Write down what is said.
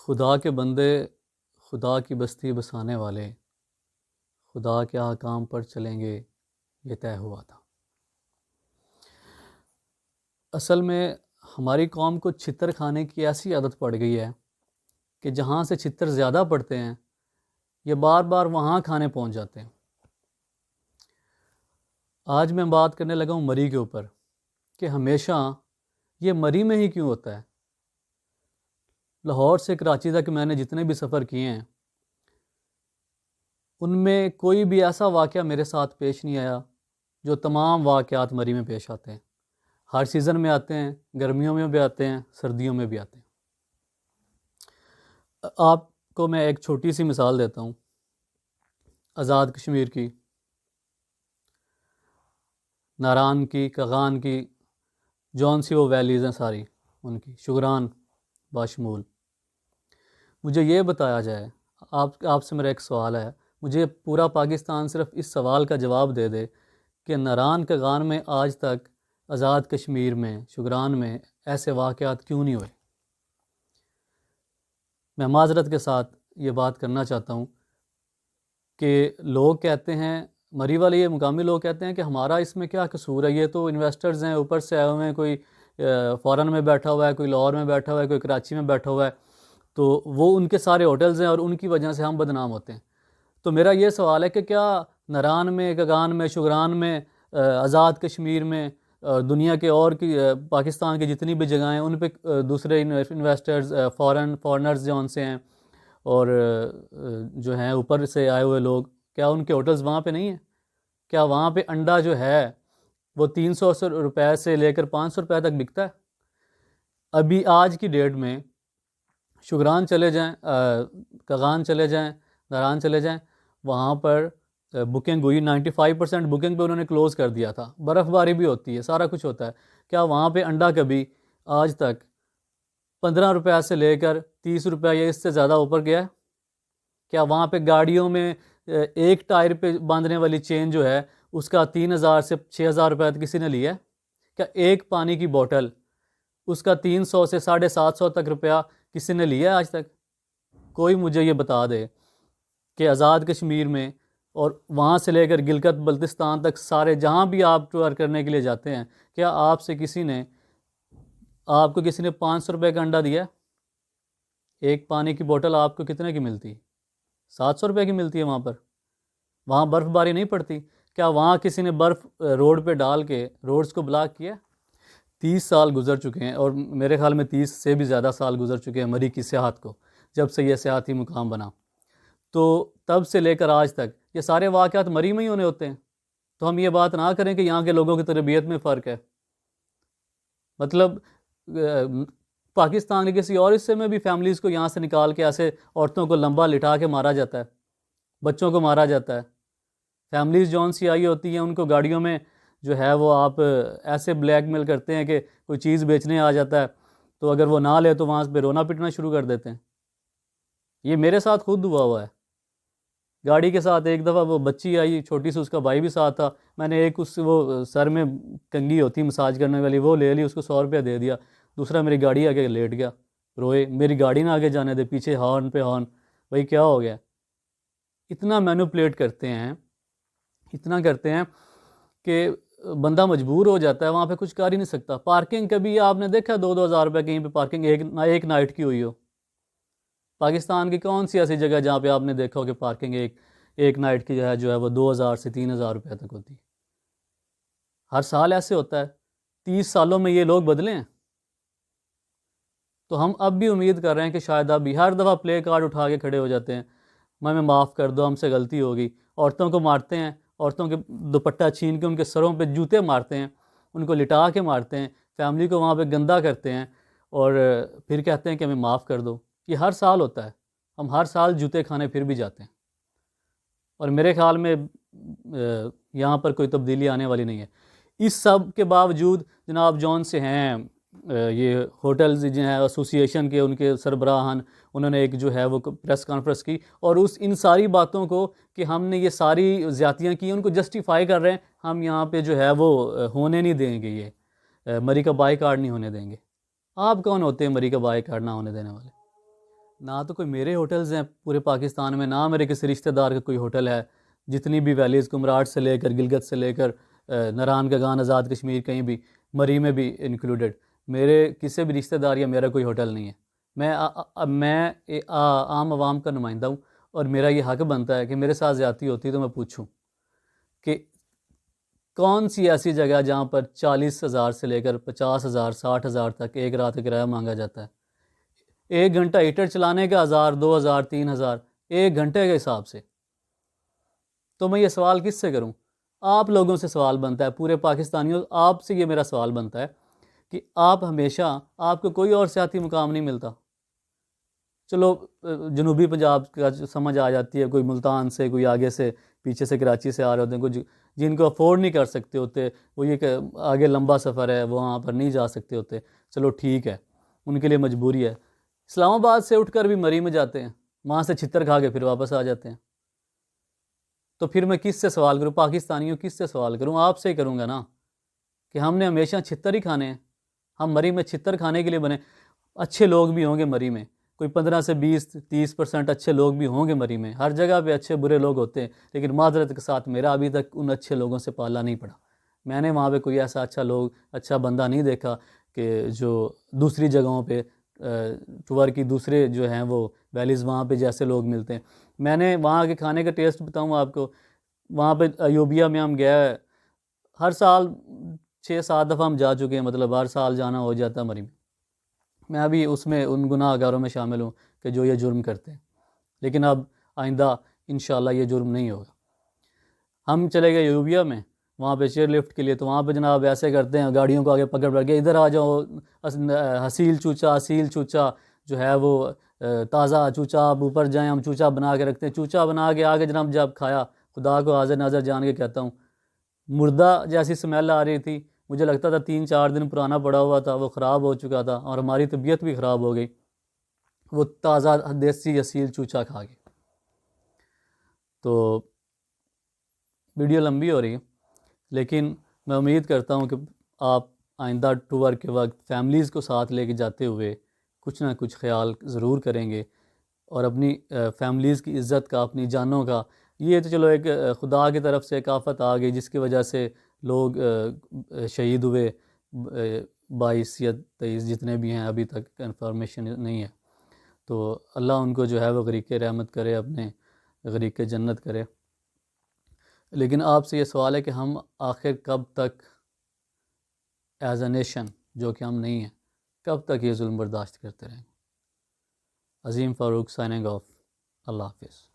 خدا کے بندے، خدا کی بستی بسانے والے، خدا کے احکام پر چلیں گے، یہ طے ہوا تھا۔ اصل میں ہماری قوم کو چھتر کھانے کی ایسی عادت پڑ گئی ہے کہ جہاں سے چھتر زیادہ پڑتے ہیں یہ بار بار وہاں کھانے پہنچ جاتے ہیں۔ آج میں بات کرنے لگا ہوں مری کے اوپر کہ ہمیشہ یہ مری میں ہی کیوں ہوتا ہے۔ لاہور سے کراچی تک میں نے جتنے بھی سفر کیے ہیں ان میں کوئی بھی ایسا واقعہ میرے ساتھ پیش نہیں آیا جو تمام واقعات مری میں پیش آتے ہیں۔ ہر سیزن میں آتے ہیں، گرمیوں میں بھی آتے ہیں، سردیوں میں بھی آتے ہیں۔ آپ کو میں ایک چھوٹی سی مثال دیتا ہوں آزاد کشمیر کی، ناران کی، کغان کی، جون سی وہ ویلیز ہیں ساری ان کی، شگران باشمول۔ مجھے یہ بتایا جائے، آپ سے میرا ایک سوال ہے، مجھے پورا پاکستان صرف اس سوال کا جواب دے دے کہ ناران کغان میں آج تک آزاد کشمیر میں، شگران میں ایسے واقعات کیوں نہیں ہوئے؟ میں معذرت کے ساتھ یہ بات کرنا چاہتا ہوں کہ لوگ کہتے ہیں، مری والے یہ مقامی لوگ کہتے ہیں کہ ہمارا اس میں کیا قصور ہے، یہ تو انویسٹرز ہیں، اوپر سے آئے ہوئے ہیں، کوئی فارن میں بیٹھا ہوا ہے، کوئی لاہور میں بیٹھا ہوا ہے، کوئی کراچی میں بیٹھا ہوا ہے، تو وہ ان کے سارے ہوٹلز ہیں اور ان کی وجہ سے ہم بدنام ہوتے ہیں۔ تو میرا یہ سوال ہے کہ کیا ناران میں، کغان میں، شگران میں، آزاد کشمیر میں، دنیا کے اور کی پاکستان کی جتنی بھی جگہیں ہیں ان پہ دوسرے انویسٹرز، فارنرز جو ان سے ہیں اور جو ہیں اوپر سے آئے ہوئے لوگ، کیا ان کے ہوٹلز وہاں پہ نہیں ہیں؟ کیا وہاں پہ انڈا جو ہے وہ 300 روپے سے لے کر 500 روپے تک بکتا ہے؟ ابھی آج کی ڈیٹ میں شگران چلے جائیں، کغان چلے جائیں، ناران چلے جائیں، وہاں پر بکنگ ہوئی 95% بکنگ پہ انہوں نے کلوز کر دیا تھا۔ برف باری بھی ہوتی ہے، سارا کچھ ہوتا ہے، کیا وہاں پہ انڈا کبھی آج تک 15 روپے سے لے کر 30 روپے یا اس سے زیادہ اوپر گیا ہے؟ کیا وہاں پہ گاڑیوں میں ایک ٹائر پہ باندھنے والی چین جو ہے اس کا 3000 سے 6000 روپے کسی نے لیا ہے؟ کیا ایک پانی کی بوٹل اس کا 300 سے 750 تک روپیہ کسی نے لیا ہے آج تک؟ کوئی مجھے یہ بتا دے کہ آزاد کشمیر میں اور وہاں سے لے کر گلگت بلتستان تک سارے جہاں بھی آپ ٹور کرنے کے لیے جاتے ہیں، کیا آپ کو کسی نے 500 روپے کا انڈا دیا ہے؟ ایک پانی کی بوٹل آپ کو کتنے کی ملتی؟ 700 روپے کی ملتی ہے وہاں پر۔ وہاں برف باری نہیں پڑتی؟ کیا وہاں کسی نے برف روڈ پہ ڈال کے روڈز کو بلاک کیا؟ 30 سال گزر چکے ہیں اور میرے خیال میں 30 سے بھی زیادہ سال گزر چکے ہیں مری کی سیاحت کو، جب سے یہ سیاحتی مقام بنا، تو تب سے لے کر آج تک یہ سارے واقعات مری میں ہی ہونے ہوتے ہیں۔ تو ہم یہ بات نہ کریں کہ یہاں کے لوگوں کی تربیت میں فرق ہے۔ مطلب پاکستان کے کسی اور حصے میں بھی فیملیز کو یہاں سے نکال کے ایسے عورتوں کو لمبا لٹا کے مارا جاتا ہے، بچوں کو مارا جاتا ہے۔ فیملیز جون سی آئی ہوتی ہیں ان کو گاڑیوں میں جو ہے وہ آپ ایسے بلیک میل کرتے ہیں کہ کوئی چیز بیچنے آ جاتا ہے تو اگر وہ نہ لے تو وہاں پہ رونا پٹنا شروع کر دیتے ہیں۔ یہ میرے ساتھ خود ہوا ہے۔ گاڑی کے ساتھ ایک دفعہ وہ بچی آئی چھوٹی سی، اس کا بھائی بھی ساتھ تھا، میں نے ایک وہ سر میں کنگھی ہوتی مساج کرنے والی وہ لے لی، اس کو 100 روپیہ دے دیا، دوسرا میری گاڑی آگے لیٹ گیا، روئے، میری گاڑی نہ آگے جانے دے، پیچھے ہارن پہ ہارن، بھائی کیا ہو گیا؟ اتنا مینوپلیٹ کرتے ہیں، اتنا کرتے ہیں کہ بندہ مجبور ہو جاتا ہے، وہاں پہ کچھ کر ہی نہیں سکتا۔ پارکنگ کبھی آپ نے دیکھا 2-2 ہزار روپے کہیں پہ پارکنگ ایک نائٹ کی ہوئی ہو؟ پاکستان کی کون سی ایسی جگہ جہاں پہ آپ نے دیکھا ہو کہ پارکنگ ایک نائٹ کی جو ہے وہ 2000 سے 3000 روپے تک ہوتی ہے؟ ہر سال ایسے ہوتا ہے، 30 سالوں میں یہ لوگ بدلے ہیں۔ تو ہم اب بھی امید کر رہے ہیں کہ شاید اب بھی ہر دفعہ پلے کارڈ اٹھا کے کھڑے ہو جاتے ہیں، ہمیں معاف کر دو، ہم سے غلطی ہوگی۔ عورتوں کو مارتے ہیں، عورتوں کے دوپٹہ چھین کے ان کے سروں پہ جوتے مارتے ہیں، ان کو لٹا کے مارتے ہیں، فیملی کو وہاں پہ گندا کرتے ہیں اور پھر کہتے ہیں کہ ہمیں معاف کر دو۔ یہ ہر سال ہوتا ہے، ہم ہر سال جوتے کھانے پھر بھی جاتے ہیں، اور میرے خیال میں یہاں پر کوئی تبدیلی آنے والی نہیں ہے۔ اس سب کے باوجود جناب جون سے ہیں یہ ہوٹلز جو ہیں ایسوسی ایشن کے، ان کے سربراہان، انہوں نے ایک جو ہے وہ پریس کانفرنس کی اور ان ساری باتوں کو کہ ہم نے یہ ساری زیادتیاں کی ان کو جسٹیفائی کر رہے ہیں، ہم یہاں پہ جو ہے وہ ہونے نہیں دیں گے، یہ مری کا بائیکاٹ نہیں ہونے دیں گے۔ آپ کون ہوتے ہیں مری کا بائیکاٹ نہ ہونے دینے والے؟ نہ تو کوئی میرے ہوٹلز ہیں پورے پاکستان میں، نہ میرے کسی رشتہ دار کا کوئی ہوٹل ہے، جتنی بھی ویلیز کمراٹ سے لے کر گلگت سے لے کر نران کا گان آزاد کشمیر کہیں بھی، مری میں بھی انکلوڈیڈ، میرے کسی بھی رشتہ دار یا میرا کوئی ہوٹل نہیں ہے۔ میں عام عوام کا نمائندہ ہوں، اور میرا یہ حق بنتا ہے کہ میرے ساتھ زیادتی ہوتی ہے تو میں پوچھوں کہ کون سی ایسی جگہ جہاں پر 40,000 سے لے کر 50,000 60,000 تک ایک رات کا کرایہ مانگا جاتا ہے، ایک گھنٹہ ہیٹر چلانے کا 1,000 2,000 3,000 ایک گھنٹے کے حساب سے۔ تو میں یہ سوال کس سے کروں؟ آپ لوگوں سے سوال بنتا ہے، پورے پاکستانیوں، آپ سے یہ میرا سوال بنتا ہے کہ آپ ہمیشہ، آپ کو کوئی اور سیاسی مقام نہیں ملتا؟ چلو جنوبی پنجاب کا سمجھ آ جاتی ہے، کوئی ملتان سے، کوئی آگے سے، پیچھے سے کراچی سے آ رہے ہوتے ہیں، کچھ جن کو افورڈ نہیں کر سکتے ہوتے، وہ یہ کہ آگے لمبا سفر ہے، وہ وہاں پر نہیں جا سکتے ہوتے، چلو ٹھیک ہے، ان کے لیے مجبوری ہے۔ اسلام آباد سے اٹھ کر بھی مری میں جاتے ہیں، وہاں سے چھتر کھا کے پھر واپس آ جاتے ہیں۔ تو پھر میں کس سے سوال کروں؟ پاکستانیوں کس سے سوال کروں؟ آپ سے ہی کروں گا نا، کہ ہم نے ہمیشہ چھتر ہی کھانے ہیں؟ ہم مری میں چھتر کھانے کے لیے بنے؟ اچھے لوگ بھی ہوں گے مری میں، کوئی 15 سے 20 30% اچھے لوگ بھی ہوں گے مری میں، ہر جگہ پہ اچھے برے لوگ ہوتے ہیں، لیکن معذرت کے ساتھ میرا ابھی تک ان اچھے لوگوں سے پالا نہیں پڑا۔ میں نے وہاں پہ کوئی ایسا اچھا بندہ نہیں دیکھا کہ جو دوسری جگہوں پہ ٹور کی دوسرے جو ہیں وہ ویلیز، وہاں پہ جیسے لوگ ملتے ہیں۔ میں نے وہاں کے کھانے کا ٹیسٹ بتاؤں آپ کو، وہاں پہ ایوبیا میں ہم گئے، ہر سال 6 7 دفعہ ہم جا چکے ہیں، مطلب ہر سال جانا ہو جاتا ہے مری میں۔ میں ابھی اس میں ان گناہ گاروں میں شامل ہوں کہ جو یہ جرم کرتے ہیں، لیکن اب آئندہ انشاءاللہ یہ جرم نہیں ہوگا۔ ہم چلے گئے ایوبیا میں، وہاں پہ چیئر لفٹ کے لیے، تو وہاں پہ جناب ایسے کرتے ہیں، گاڑیوں کو آگے پکڑ کے ادھر آ جاؤ، حسیل چوچا جو ہے وہ تازہ چوچا، آپ اوپر جائیں، ہم چوچا بنا کے رکھتے ہیں، چوچا بنا کے آگے جناب جب کھایا، خدا کو حاضر ناظر جان کے کہتا ہوں، مردہ جیسی سمیل آ رہی تھی، مجھے لگتا تھا 3 4 دن پرانا پڑا ہوا تھا، وہ خراب ہو چکا تھا، اور ہماری طبیعت بھی خراب ہو گئی وہ تازہ دیسی اصیل چوچا کھا کے۔ تو ویڈیو لمبی ہو رہی ہے، لیکن میں امید کرتا ہوں کہ آپ آئندہ ٹور کے وقت فیملیز کو ساتھ لے کے جاتے ہوئے کچھ نہ کچھ خیال ضرور کریں گے، اور اپنی فیملیز کی عزت کا، اپنی جانوں کا۔ یہ تو چلو ایک خدا کی طرف سے ایک آفت آ گئی جس کی وجہ سے لوگ شہید ہوئے، 22 یا 23 جتنے بھی ہیں، ابھی تک کنفرمیشن نہیں ہے، تو اللہ ان کو جو ہے وہ غریق رحمت کرے، اپنے غریق جنت کرے۔ لیکن آپ سے یہ سوال ہے کہ ہم آخر کب تک ایز اے نیشن، جو کہ ہم نہیں ہیں، کب تک یہ ظلم برداشت کرتے رہیں گے؟ عظیم فاروق سائننگ آف۔ اللہ حافظ۔